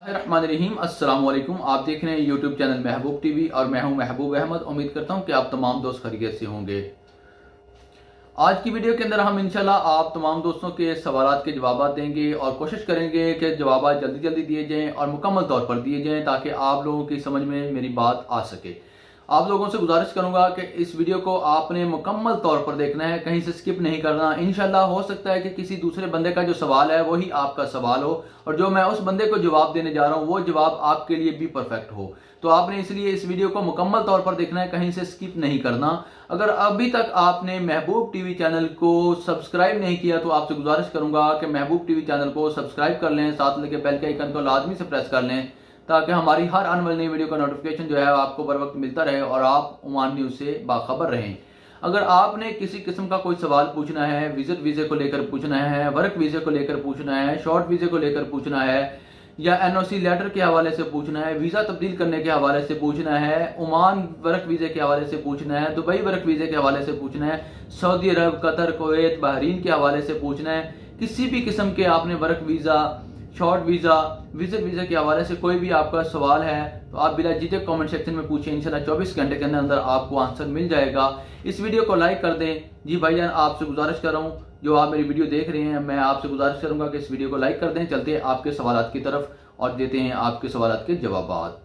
रहीम अस्सलाम वालेकुम। आप देख रहे हैं यूट्यूब चैनल महबूब टीवी और मैं हूं महबूब अहमद। उम्मीद करता हूं कि आप तमाम दोस्त खैरियत से होंगे। आज की वीडियो के अंदर हम इंशाल्लाह आप तमाम दोस्तों के सवालात के जवाब देंगे और कोशिश करेंगे कि जवाब जल्दी जल्दी दिए जाएं और मुकम्मल तौर पर दिए जाएं ताकि आप लोगों की समझ में मेरी बात आ सके। आप लोगों से गुजारिश करूंगा कि इस वीडियो को आपने मुकम्मल तौर पर देखना है, कहीं से स्किप नहीं करना। इंशाल्लाह हो सकता है कि किसी दूसरे बंदे का जो सवाल है वही आपका सवाल हो और जो मैं उस बंदे को जवाब देने जा रहा हूं वो जवाब आपके लिए भी परफेक्ट हो। तो आपने इसलिए इस वीडियो को मुकम्मल तौर पर देखना है, कहीं से स्किप नहीं करना। अगर अभी तक आपने महबूब टीवी चैनल को सब्सक्राइब नहीं किया तो आपसे गुजारिश करूंगा कि महबूब टीवी चैनल को सब्सक्राइब कर लें, साथ लेके बेल के आइकन को लाजमी से प्रेस कर लें ताकि हमारी हर आने वाली नई वीडियो का नोटिफिकेशन जो है आपको बर वक्त मिलता रहे और आप ओमान न्यूज़ से बाखबर रहें। अगर आपने किसी किस्म का कोई सवाल पूछना है, विजिट वीज़े को लेकर पूछना है, वर्क वीज़े को लेकर पूछना है, शॉर्ट वीज़े को लेकर पूछना है या एनओसी लेटर के हवाले से पूछना है, वीज़ा तब्दील करने के हवाले से पूछना है, ओमान वर्क वीज़े के हवाले से पूछना है, दुबई वर्क वीज़े के हवाले से पूछना है, सऊदी अरब, कतर, कुवैत, बहरीन के हवाले से पूछना है, किसी भी किस्म के आपने work visa, short visa, visit visa के हवाले से कोई भी आपका सवाल है तो आप बिला झिझक कमेंट सेक्शन में पूछें। इंशाल्लाह 24 घंटे के अंदर अंदर आपको आंसर मिल जाएगा। इस वीडियो को लाइक कर दें। जी भाईजान, आपसे गुजारिश कर रहा हूँ, जो आप मेरी वीडियो देख रहे हैं, मैं आपसे गुजारिश करूंगा कि इस वीडियो को लाइक कर दें। चलते हैं आपके सवालात की तरफ और देते हैं आपके सवालात के जवाब।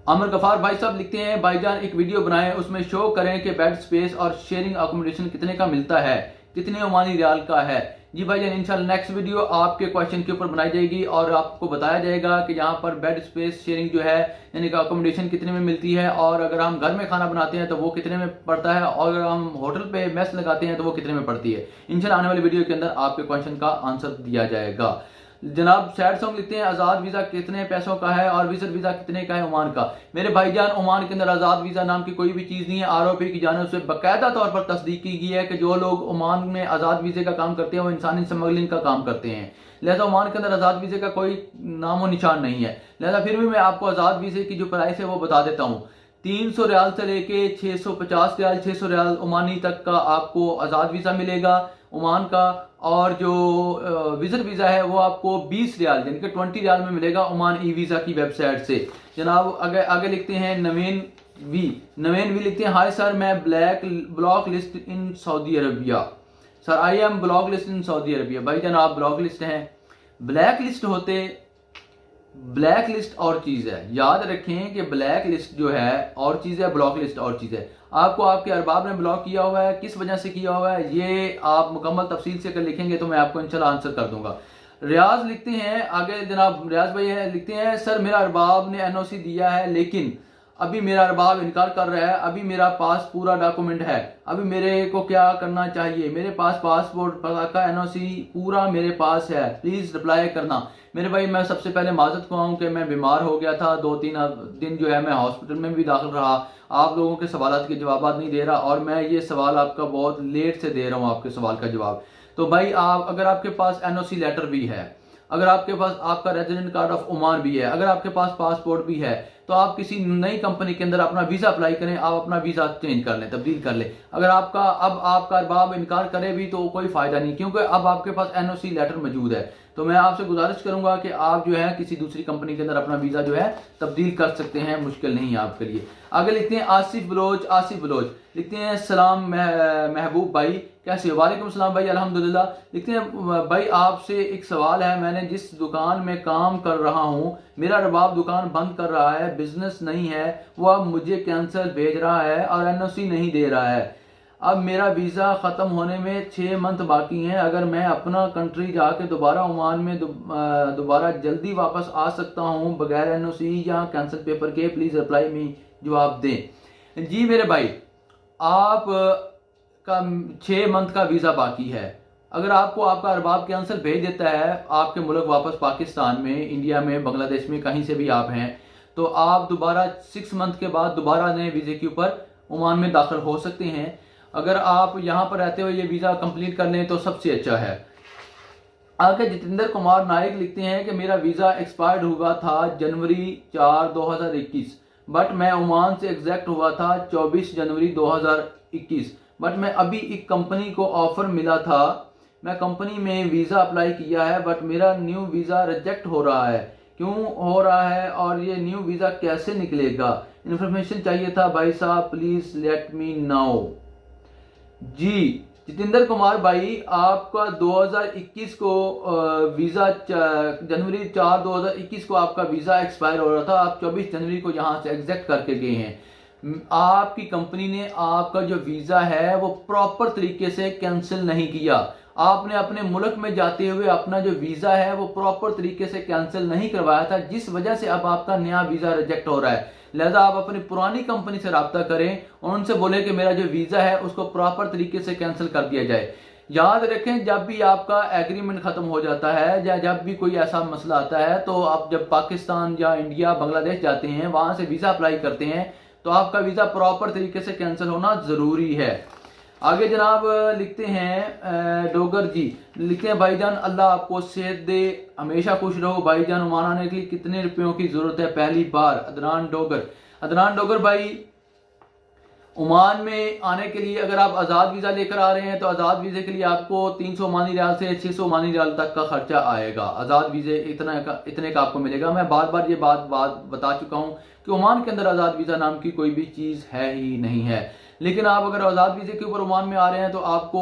अमर गफार भाई साहब लिखते हैं, भाईजान एक वीडियो बनाएं, उसमें शो करें कि बेड स्पेस और शेयरिंग अकोमोडेशन कितने का मिलता है, कितने ओमानी रियाल का है। जी भाईजान, इंशाल्लाह नेक्स्ट वीडियो आपके क्वेश्चन के ऊपर बनाई जाएगी और आपको बताया जाएगा कि यहाँ पर बेड स्पेस शेयरिंग जो है यानी कि अकोमोडेशन कितने में मिलती है और अगर हम घर में खाना बनाते हैं तो वो कितने में पड़ता है और अगर हम होटल पे मेस लगाते हैं तो वो कितने में पड़ती है। इंशाल्लाह आने वाली वीडियो के अंदर आपके क्वेश्चन का आंसर दिया जाएगा। जनाब सैड सॉन्ग लिखते हैं, आज़ाद वीज़ा कितने पैसों का है और विजिट वीज़ा कितने का है ओमान का। मेरे भाईजान, ओमान के अंदर आज़ाद वीज़ा नाम की कोई भी चीज़ नहीं है। आरओपी की जानिब से बाकायदा तौर पर तस्दीक की गई है कि जो लोग ओमान में आज़ाद वीज़े का काम करते हैं वो इंसानी स्मगलिंग का काम करते हैं। लिहाजा ओमान के अंदर आज़ाद वीज़े का कोई नामो निशान नहीं है। लिहाजा फिर भी मैं आपको आज़ाद वीज़े की जो प्राइस है वो बता देता हूँ। 300 रियाल से लेके 650 रियाल, 600 रियाल ओमानी तक का आपको आज़ाद वीज़ा मिलेगा ओमान का। और जो विजिट वीज़ा है वो आपको 20 रियाल यानी कि 20 रियाल में मिलेगा ओमान ई वीज़ा की वेबसाइट से। जनाब आगे लिखते हैं नवीन वी लिखते हैं, हाय सर, मैं block list in Saudi Arabia. Sir I am block list in Saudi Arabia. भाई जनाब ब्लॉक लिस्ट हैं, ब्लैक लिस्ट होते, ब्लैक लिस्ट और चीज है। याद रखें कि ब्लैक लिस्ट जो है और चीज है, ब्लॉक लिस्ट और चीज है। आपको आपके अरबाब ने ब्लॉक किया हुआ है, किस वजह से किया हुआ है ये आप मुकम्मल तफसील से अगर लिखेंगे तो मैं आपको इंशाल्लाह आंसर कर दूंगा। रियाज लिखते हैं आगे, जनाब रियाज भाई लिखते हैं, सर मेरा अरबाब ने एनओसी दिया है लेकिन अभी मेरा अरबाब इनकार कर रहा है, अभी मेरा पास पूरा डॉक्यूमेंट है, अभी मेरे को क्या करना चाहिए। मेरे पास पासपोर्ट का एनओसी पूरा मेरे पास है, प्लीज रिप्लाई करना। मेरे भाई मैं सबसे पहले माजरत खुआऊं कि मैं बीमार हो गया था, 2-3 दिन जो है मैं हॉस्पिटल में भी दाखिल रहा, आप लोगों के सवालात के जवाब नहीं दे रहा और मैं ये सवाल आपका बहुत लेट से दे रहा हूँ आपके सवाल का जवाब। तो भाई आप अगर आपके पास एनओसी लेटर भी है, अगर आपके पास आपका रेजिडेंट कार्ड ऑफ ओमान भी है, अगर आपके पास पासपोर्ट भी है तो आप किसी नई कंपनी के अंदर अपना वीजा अप्लाई करें, आप अपना वीजा चेंज कर लें, तब्दील कर लें। अगर आपका अरबाब इनकार करे भी तो कोई फायदा नहीं, क्योंकि अब आपके पास एनओसी लेटर मौजूद है। तो मैं आपसे गुजारिश करूंगा कि आप जो है किसी दूसरी कंपनी के अंदर अपना वीजा जो है तब्दील कर सकते हैं, मुश्किल नहीं है आपके लिए। आगे लिखते हैं आसिफ बलोच लिखते हैं, सलाम महबूब भाई, कैसे हो। वालेकुम सलाम भाई, अल्हम्दुलिल्लाह। लिखते हैं, भाई आपसे एक सवाल है, मैंने जिस दुकान में काम कर रहा हूँ मेरा अरबाब दुकान बंद कर रहा है, बिजनेस नहीं है, वो अब मुझे कैंसिल भेज रहा है और एनओसी नहीं दे रहा है। अब मेरा वीज़ा ख़त्म होने में 6 मंथ बाकी हैं, अगर मैं अपना कंट्री जाके दोबारा ओमान में दोबारा जल्दी वापस आ सकता हूँ बगैर एनओसी या कैंसिल पेपर के, प्लीज़ रिप्लाई मी, जवाब दें। जी मेरे भाई, आप का 6 मंथ का वीज़ा बाकी है। अगर आपको आपका अरबाब कैंसिल भेज देता है आपके मुल्क वापस, पाकिस्तान में, इंडिया में, बांग्लादेश में, कहीं से भी आप हैं, तो आप दोबारा 6 मंथ के बाद दोबारा नए वीज़े के ऊपर ओमान में दाखिल हो सकते हैं। अगर आप यहाँ पर रहते हुए ये वीज़ा कंप्लीट कर लें तो सबसे अच्छा है। आगे जितेंद्र कुमार नायक लिखते हैं कि मेरा वीज़ा एक्सपायर्ड हुआ था जनवरी 4, 2021, बट मैं ओमान से एग्जैक्ट हुआ था 24 जनवरी 2021, बट मैं अभी एक कंपनी को ऑफर मिला था मैं कंपनी में वीज़ा अप्लाई किया है बट मेरा न्यू वीज़ा रिजेक्ट हो रहा है, क्यों हो रहा है और ये न्यू वीज़ा कैसे निकलेगा? इन्फॉर्मेशन चाहिए था भाई साहब, प्लीज़ लेट मी नो। जी जितेंद्र कुमार भाई, आपका 2021 को वीज़ा जनवरी 4 2021 को आपका वीज़ा एक्सपायर हो रहा था। आप 24 जनवरी को यहाँ से एग्जिट करके गए हैं। आपकी कंपनी ने आपका जो वीज़ा है वो प्रॉपर तरीके से कैंसिल नहीं किया। आपने अपने मुल्क में जाते हुए अपना जो वीज़ा है वो प्रॉपर तरीके से कैंसिल नहीं करवाया था, जिस वजह से अब आपका नया वीज़ा रिजेक्ट हो रहा है। लिहाजा आप अपनी पुरानी कंपनी से रब्ता करें और उनसे बोले कि मेरा जो वीज़ा है उसको प्रॉपर तरीके से कैंसिल कर दिया जाए। याद रखें, जब भी आपका एग्रीमेंट खत्म हो जाता है या जब भी कोई ऐसा मसला आता है, तो आप जब पाकिस्तान या इंडिया बांग्लादेश जाते हैं, वहां से वीज़ा अप्लाई करते हैं, तो आपका वीज़ा प्रॉपर तरीके से कैंसिल होना ज़रूरी है। आगे जनाब लिखते हैं डोगर जी, लिखते हैं भाईजान अल्लाह आपको सेहत दे, हमेशा खुश रहो भाईजान। ओमान आने के लिए कितने रुपयों की जरूरत है पहली बार? अदनान डोगर भाई, ओमान में आने के लिए अगर आप आज़ाद वीज़ा लेकर आ रहे हैं तो आज़ाद वीज़े के लिए आपको 300 ओमानी रियाल से 600 ओमानी रियाल तक का खर्चा आएगा। आज़ाद वीज़े इतने का आपको मिलेगा। मैं बार बार ये बात बता चुका हूँ कि ओमान के अंदर आज़ाद वीज़ा नाम की कोई भी चीज़ है ही नहीं है। लेकिन आप अगर आज़ाद वीज़े के ऊपर ओमान में आ रहे हैं तो आपको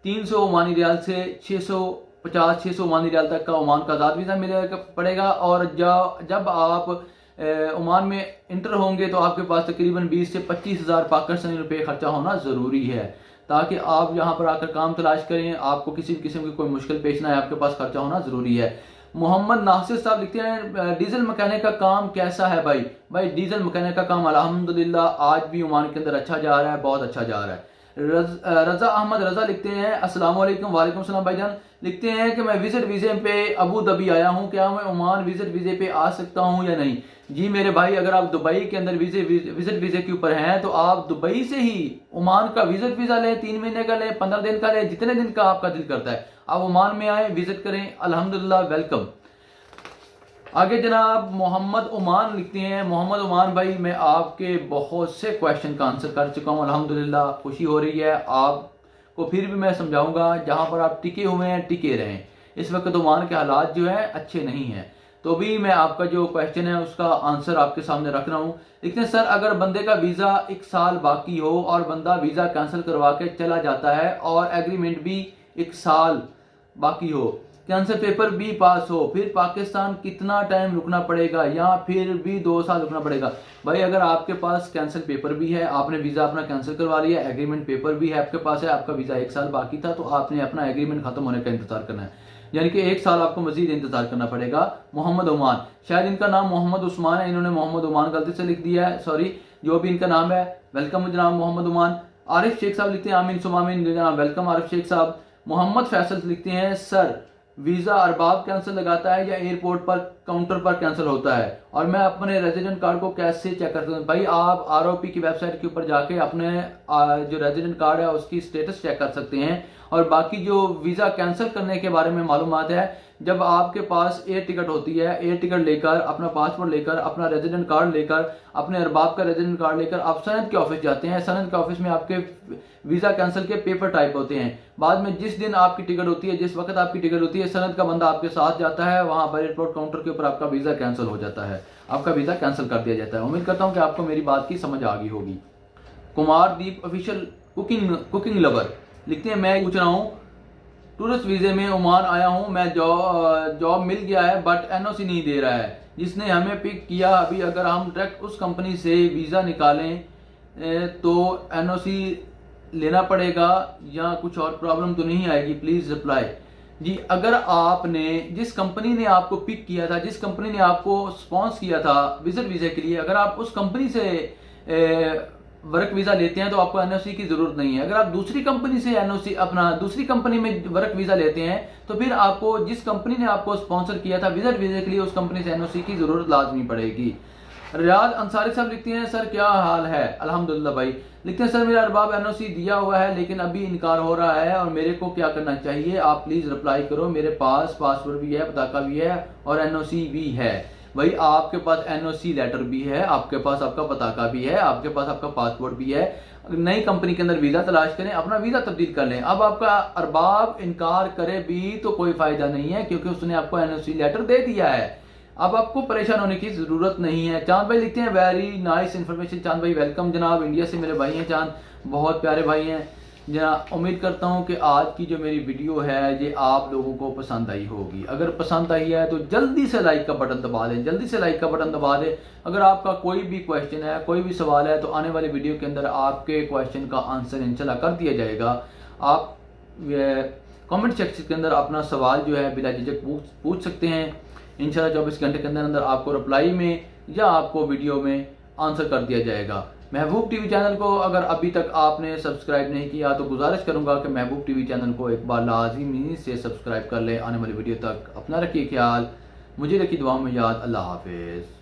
300 ओमानी रियाल से 650-600 ओमानी रियाल तक का ओमान का आज़ाद वीज़ा मिलेगा पड़ेगा। और जब आप ओमान में इंटर होंगे तो आपके पास तकरीबन 20 से 25 हज़ार पाकिस्तानी रुपये खर्चा होना ज़रूरी है, ताकि आप यहाँ पर आकर काम तलाश करें, आपको किसी भी किस्म की कोई मुश्किल पेश ना आए, आपके पास खर्चा होना ज़रूरी है। मोहम्मद नासिर साहब लिखते हैं डीजल मैकेनिक का काम कैसा है भाई डीजल मैकेनिक का काम अल्हम्दुलिल्लाह आज भी ओमान के अंदर अच्छा जा रहा है, बहुत अच्छा जा रहा है। रजा अहमद रजा लिखते हैं अस्सलाम वालेकुम। वालेकुम सलाम भाईजान। लिखते हैं कि मैं विजिट वीज़े पे अबू धाबी आया हूं, क्या मैं ओमान विजिट वीज़े पे आ सकता हूं या नहीं? जी मेरे भाई, अगर आप दुबई के अंदर विजिट वीज़े के ऊपर हैं तो आप दुबई से ही ओमान का विजिट वीज़ा लें, 3 महीने का लें, 15 दिन का लें, जितने दिन का आपका दिल करता है आप ओमान में आए, विजिट करें, अल्हम्दुलिल्लाह वेलकम। आगे जनाब मोहम्मद ओमान लिखते हैं, मोहम्मद ओमान भाई मैं आपके बहुत से क्वेश्चन का आंसर कर चुका हूं, अल्हम्दुलिल्लाह खुशी हो रही है। आपको फिर भी मैं समझाऊंगा, जहां पर आप टिके हुए हैं टिके रहें। इस वक्त ओमान के हालात जो है अच्छे नहीं हैं, तो भी मैं आपका जो क्वेश्चन है उसका आंसर आपके सामने रख रहा हूं। लिखते हैं सर अगर बंदे का वीज़ा 1 साल बाकी हो और बंदा वीज़ा कैंसिल करवा के चला जाता है और एग्रीमेंट भी 1 साल बाकी हो, कैंसर पेपर भी पास हो, फिर पाकिस्तान कितना टाइम रुकना पड़ेगा या फिर भी 2 साल रुकना पड़ेगा? भाई अगर आपके पास कैंसर पेपर भी है, आपने वीज़ा अपना कैंसिल करवा लिया, एग्रीमेंट पेपर भी है आपके पास है, आपका वीज़ा 1 साल बाकी था, तो आपने अपना एग्रीमेंट खत्म होने का इंतजार करना है, यानी कि 1 साल आपको मजीद इंतजार करना पड़ेगा। मोहम्मद ओमान, शायद इनका नाम मोहम्मद उस्मान है, इन्होंने मोहम्मद ओमान गलती से लिख दिया है, सॉरी, जो भी इनका नाम है। वेलकम जनाब मोहम्मद ओमान। आरिफ शेख साहब लिखते हैं आमीन सुमामीन जनाब, वेलकम आरिफ शेख साहब। मोहम्मद फैसल लिखते हैं सर वीज़ा अरबाब कैंसिल लगाता है या एयरपोर्ट पर काउंटर पर कैंसिल होता है, और मैं अपने रेजिडेंट कार्ड को कैसे चेक कर सकता हूँ? भाई आप आरओपी की वेबसाइट के ऊपर जाके अपने जो रेजिडेंट कार्ड है उसकी स्टेटस चेक कर सकते हैं। और बाकी जो वीज़ा कैंसिल करने के बारे में मालूमात है, जब आपके पास एयर टिकट होती है, एयर टिकट लेकर, अपना पासपोर्ट लेकर, अपना रेजिडेंट कार्ड लेकर, अपने अरबाब का रेजिडेंट कार्ड लेकर आप सनद के ऑफिस जाते हैं। सनद के ऑफिस में आपके वीज़ा कैंसिल के पेपर टाइप होते हैं। बाद में जिस दिन आपकी टिकट होती है, जिस वक्त आपकी टिकट होती है, सनद का बंदा आपके साथ जाता है, वहां पर एयरपोर्ट काउंटर के ऊपर आपका वीज़ा कैंसिल हो जाता है, आपका वीज़ा कैंसिल कर दिया जाता है। उम्मीद करता हूँ कि आपको मेरी बात की समझ आ गई होगी। कुमार दीप ऑफिशियल कुकिंग लवर लिखते हैं मैं पूछ रहा हूँ टूरिस्ट वीज़े में ओमान आया हूँ, मैं जॉब मिल गया है बट एनओसी नहीं दे रहा है जिसने हमें पिक किया। अभी अगर हम डायरेक्ट उस कंपनी से वीज़ा निकालें तो एनओसी लेना पड़ेगा या कुछ और प्रॉब्लम तो नहीं आएगी? Please reply. जी अगर आपने जिस कंपनी ने आपको पिक किया था, जिस कंपनी ने आपको स्पॉन्स किया था विजिट वीज़ा के लिए, अगर आप उस कंपनी से वर्क वीज़ा लेते हैं तो आपको एनओसी की जरूरत नहीं है। अगर आप दूसरी कंपनी से एनओसी अपना दूसरी कंपनी में वर्क वीज़ा लेते हैं तो फिर आपको जिस कंपनी ने आपको स्पॉन्सर किया था विजिट वीज़ा के लिए, उस कंपनी से एनओसी की जरूरत लाजमी पड़ेगी। रियाज अंसारी साहब लिखते हैं सर क्या हाल है? अल्हम्दुलिल्लाह भाई। लिखते हैं सर मेरा अरबाब एनओसी दिया हुआ है लेकिन अभी इनकार हो रहा है और मेरे को क्या करना चाहिए? आप प्लीज रिप्लाई करो। मेरे पास पासपोर्ट भी है, पताका भी है और एनओसी भी है। भाई आपके पास एनओसी लेटर भी है, आपके पास आपका पताका भी है, आपके पास आपका पासपोर्ट भी है, नई कंपनी के अंदर वीजा तलाश करें, अपना वीजा तब्दील कर लें। अब आपका अरबाब इनकार करे भी तो कोई फायदा नहीं है, क्योंकि उसने आपको एनओसी लेटर दे दिया है। अब आपको परेशान होने की जरूरत नहीं है। चांद भाई लिखते हैं वेरी नाइस इन्फॉर्मेशन। चांद भाई वेलकम जनाब, इंडिया से मेरे भाई हैं चांद, बहुत प्यारे भाई हैं जनाब। उम्मीद करता हूं कि आज की जो मेरी वीडियो है ये आप लोगों को पसंद आई होगी। अगर पसंद आई है तो जल्दी से लाइक का बटन दबा दें, जल्दी से लाइक का बटन दबा दें। अगर आपका कोई भी क्वेश्चन है, कोई भी सवाल है, तो आने वाली वीडियो के अंदर आपके क्वेश्चन का आंसर इंशाल्लाह कर दिया जाएगा। आप कमेंट सेक्शन के अंदर अपना सवाल जो है बिला झिझक पूछ सकते हैं। इंशाल्लाह 24 घंटे के अंदर अंदर आपको रिप्लाई में या आपको वीडियो में आंसर कर दिया जाएगा। महबूब टीवी चैनल को अगर अभी तक आपने सब्सक्राइब नहीं किया तो गुजारिश करूंगा कि महबूब टीवी चैनल को एक बार लाजिमी से सब्सक्राइब कर लें। आने वाली वीडियो तक अपना रखिए ख्याल, मुझे रखिए दुआ में याद। अल्लाह हाफिज़।